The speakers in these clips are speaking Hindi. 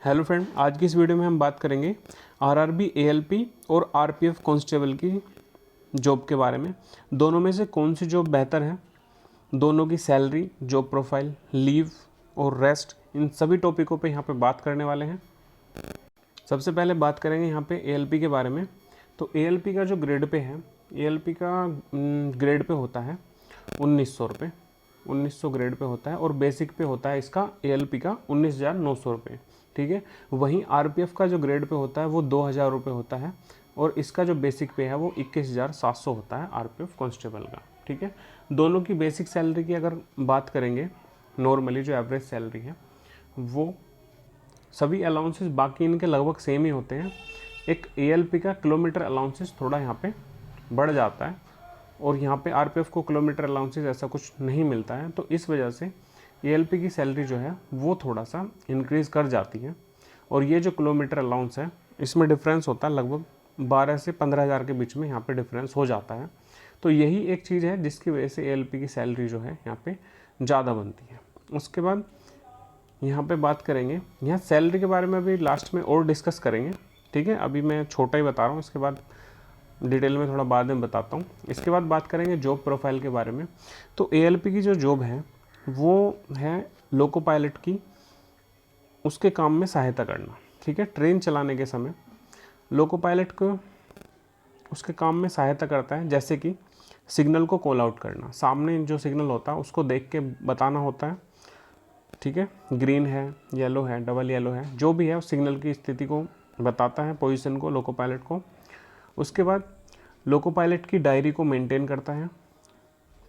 हेलो फ्रेंड, आज की इस वीडियो में हम बात करेंगे आरआरबी एएलपी और आरपीएफ कांस्टेबल की जॉब के बारे में। दोनों में से कौन सी जॉब बेहतर है, दोनों की सैलरी, जॉब प्रोफाइल, लीव और रेस्ट, इन सभी टॉपिकों पे यहाँ पे बात करने वाले हैं। सबसे पहले बात करेंगे यहाँ पे एएलपी के बारे में। तो एएलपी का जो ग्रेड पे है, एएलपी का ग्रेड पे होता है 1900 रुपये, 1900 ग्रेड पे होता है और बेसिक पे होता है इसका एएलपी का 19,900 रुपये। ठीक है। वहीं आरपीएफ का जो ग्रेड पे होता है वो 2,000 रुपये होता है और इसका जो बेसिक पे है वो 21,700 होता है आरपीएफ कांस्टेबल का। ठीक है। दोनों की बेसिक सैलरी की अगर बात करेंगे, नॉर्मली जो एवरेज सैलरी है वो सभी अलाउंसेस बाकी इनके लगभग सेम ही होते हैं। एक एएलपी का किलोमीटर अलाउंसेस थोड़ा यहाँ पे बढ़ जाता है और यहाँ पे आरपीएफ को किलोमीटर अलाउंसेस ऐसा कुछ नहीं मिलता है, तो इस वजह से एएलपी की सैलरी जो है वो थोड़ा सा इंक्रीज़ कर जाती है। और ये जो किलोमीटर अलाउंस है इसमें डिफरेंस होता है लगभग 12 से 15,000 के बीच में यहाँ पे डिफरेंस हो जाता है। तो यही एक चीज़ है जिसकी वजह से एएलपी की सैलरी जो है यहाँ पे ज़्यादा बनती है। उसके बाद यहाँ पे बात करेंगे, यहाँ सैलरी के बारे में अभी लास्ट में और डिस्कस करेंगे। ठीक है, अभी मैं छोटा ही बता रहा हूँ, इसके बाद डिटेल में थोड़ा बाद में बताता हूँ। इसके बाद बात करेंगे जॉब प्रोफाइल के बारे में। तो एएलपी की जो जॉब है वो है लोको पायलट की, उसके काम में सहायता करना। ठीक है, ट्रेन चलाने के समय लोको पायलट को उसके काम में सहायता करता है, जैसे कि सिग्नल को कॉल आउट करना, सामने जो सिग्नल होता है उसको देख के बताना होता है। ठीक है, ग्रीन है, येलो है, डबल येलो है, जो भी है उस सिग्नल की स्थिति को बताता है, पोजीशन को, लोको पायलट को। उसके बाद लोको पायलट की डायरी को मेंटेन करता है।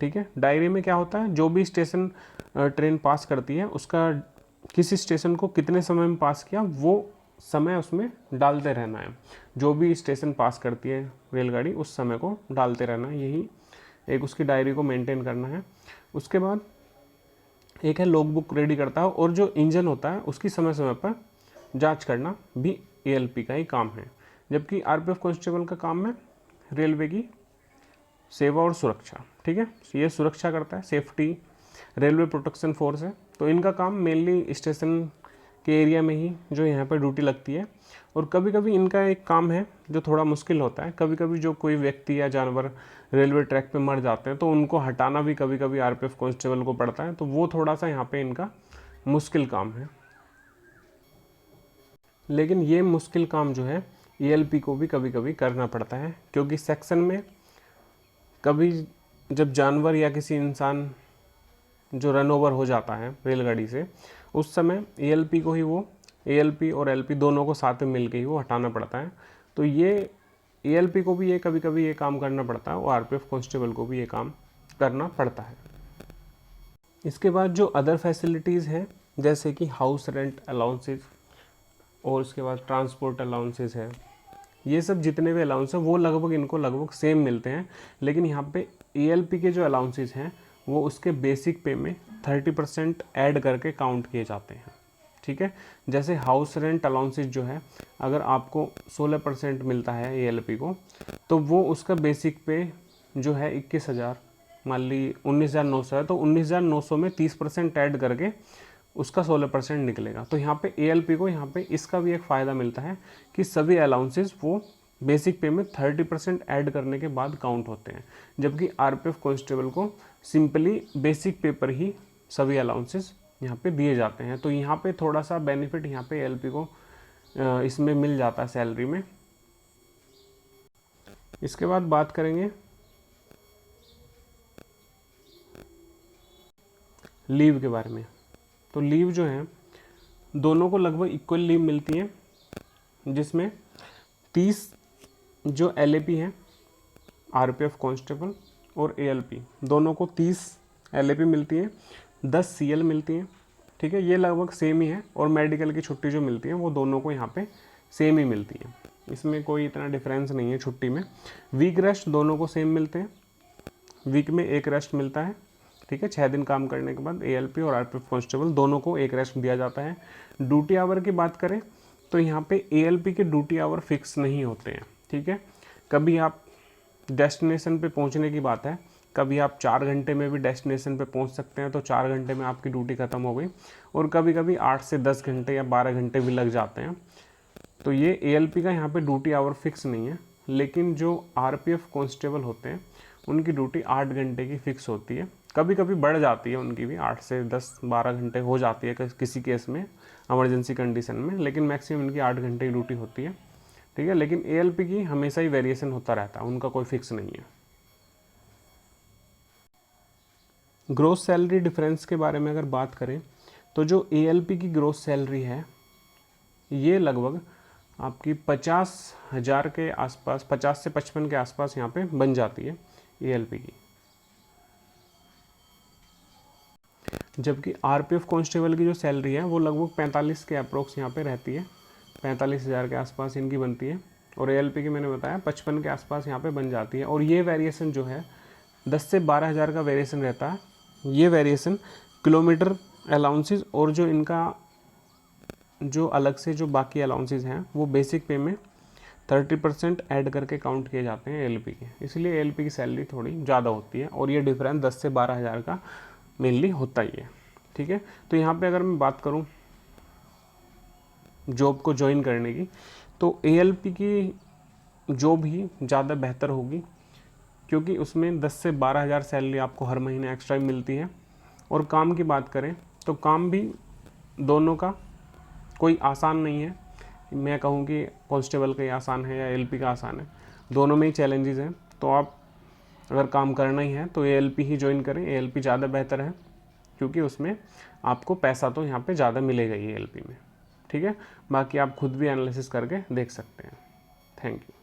ठीक है, डायरी में क्या होता है, जो भी स्टेशन ट्रेन पास करती है उसका किसी स्टेशन को कितने समय में पास किया वो समय उसमें डालते रहना है। जो भी स्टेशन पास करती है रेलगाड़ी उस समय को डालते रहना है, यही एक उसकी डायरी को मेंटेन करना है। उसके बाद एक है लॉग बुक रेडी करता है और जो इंजन होता है उसकी समय समय पर जाँच करना भी एएलपी का ही काम है। जबकि आरपीएफ कांस्टेबल का काम है रेलवे की सेवा और सुरक्षा। ठीक है, ये सुरक्षा करता है, सेफ्टी, रेलवे प्रोटेक्शन फोर्स है। तो इनका काम मेनली स्टेशन के एरिया में ही जो यहाँ पर ड्यूटी लगती है। और कभी कभी इनका एक काम है जो थोड़ा मुश्किल होता है, कभी कभी जो कोई व्यक्ति या जानवर रेलवे ट्रैक पे मर जाते हैं तो उनको हटाना भी कभी कभी आरपीएफ कांस्टेबल को पड़ता है, तो वो थोड़ा सा यहाँ पे इनका मुश्किल काम है। लेकिन ये मुश्किल काम जो है एएलपी को भी कभी कभी करना पड़ता है, क्योंकि सेक्शन में कभी जब जानवर या किसी इंसान जो रन ओवर हो जाता है रेलगाड़ी से, उस समय एएलपी को ही वो, एएलपी और एलपी दोनों को साथ में मिलकर ही वो हटाना पड़ता है। तो ये एएलपी को भी ये कभी कभी ये काम करना पड़ता है और आरपीएफ कांस्टेबल को भी ये काम करना पड़ता है। इसके बाद जो अदर फैसिलिटीज़ हैं, जैसे कि हाउस रेंट अलाउंसेस और उसके बाद ट्रांसपोर्ट अलाउंसेस है, ये सब जितने भी अलाउंस हैं वो लगभग इनको लगभग सेम मिलते हैं। लेकिन यहाँ पे एएलपी के जो अलाउंसेस हैं वो उसके बेसिक पे में 30% ऐड करके काउंट किए जाते हैं। ठीक है, जैसे हाउस रेंट अलाउंसेस जो है, अगर आपको 16% मिलता है एएलपी को, तो वो उसका बेसिक पे जो है 21,000, मान ली 19,900 है, तो 19,900 में 30% ऐड करके उसका 16% निकलेगा। तो यहाँ पे एएलपी को यहाँ पे इसका भी एक फ़ायदा मिलता है कि सभी अलाउंसेस वो बेसिक पे में 30% ऐड करने के बाद काउंट होते हैं, जबकि आरपीएफ कांस्टेबल को सिंपली बेसिक पे पर ही सभी अलाउंसेस यहाँ पे दिए जाते हैं। तो यहाँ पे थोड़ा सा बेनिफिट यहाँ पे एएलपी को इसमें मिल जाता है सैलरी में। इसके बाद बात करेंगे लीव के बारे में। तो लीव जो है दोनों को लगभग इक्वल लीव मिलती है, जिसमें 30 जो एलएपी हैं आरपीएफ कांस्टेबल और एएलपी दोनों को 30 एलएपी मिलती है, 10 सीएल मिलती हैं। ठीक है, ये लगभग सेम ही है। और मेडिकल की छुट्टी जो मिलती है वो दोनों को यहाँ पे सेम ही मिलती है, इसमें कोई इतना डिफरेंस नहीं है छुट्टी में। वीक रेस्ट दोनों को सेम मिलते हैं, वीक में एक रेस्ट मिलता है। ठीक है, 6 दिन काम करने के बाद एएलपी और आरपीएफ कांस्टेबल दोनों को एक रेस्ट दिया जाता है। ड्यूटी आवर की बात करें तो यहाँ पे एएलपी के ड्यूटी आवर फिक्स नहीं होते हैं। ठीक है, कभी आप डेस्टिनेशन पे पहुँचने की बात है कभी आप 4 घंटे में भी डेस्टिनेशन पे पहुंच सकते हैं, तो 4 घंटे में आपकी ड्यूटी ख़त्म हो गई, और कभी कभी 8 से 10 घंटे या 12 घंटे भी लग जाते हैं। तो ये ALP का यहाँ पे ड्यूटी आवर फिक्स नहीं है, लेकिन जो RPF कांस्टेबल होते हैं उनकी ड्यूटी 8 घंटे की फ़िक्स होती है। कभी कभी बढ़ जाती है उनकी भी, 8 से 10-12 घंटे हो जाती है किसी केस में, इमरजेंसी कंडीशन में, लेकिन मैक्सिमम इनकी 8 घंटे की ड्यूटी होती है, ठीक है। लेकिन ALP की हमेशा ही वेरिएशन होता रहता है, उनका कोई फिक्स नहीं है। ग्रोस सैलरी डिफरेंस के बारे में अगर बात करें तो जो ALP की ग्रोस सैलरी है ये लगभग आपकी 50,000 के आसपास, 50 से 55 के आसपास यहाँ पे बन जाती है ALP की। जबकि RPF कांस्टेबल की जो सैलरी है वो लगभग 45 के अप्रोक्स यहाँ पे रहती है, 45,000 के आसपास इनकी बनती है, और ALP की मैंने बताया 55 के आसपास यहाँ पे बन जाती है। और ये वेरिएशन जो है 10 से 12,000 का वेरिएशन रहता है। ये वेरिएशन किलोमीटर अलाउंसेस और जो इनका जो अलग से जो बाकी अलाउंसेस हैं वो बेसिक पे में 30% ऐड करके काउंट किए जाते हैं ALP के, इसलिए ALP की सैलरी थोड़ी ज़्यादा होती है, और ये डिफरेंस 10 से 12,000 का मेनली होता ही है, ठीक है। तो यहाँ पे अगर मैं बात करूँ जॉब को ज्वाइन करने की, तो ALP की जॉब ही ज़्यादा बेहतर होगी, क्योंकि उसमें 10 से 12,000 सैलरी आपको हर महीने एक्स्ट्रा मिलती है। और काम की बात करें तो काम भी दोनों का कोई आसान नहीं है, मैं कहूँ कि कांस्टेबल का ही आसान है या ALP का आसान है, दोनों में ही चैलेंजेस हैं। तो आप अगर काम करना ही है तो ALP ही ज्वाइन करें, ALP ज़्यादा बेहतर है, क्योंकि उसमें आपको पैसा तो यहाँ पे ज़्यादा मिलेगा ही ALP में, ठीक है। बाकी आप खुद भी एनालिसिस करके देख सकते हैं। Thank you.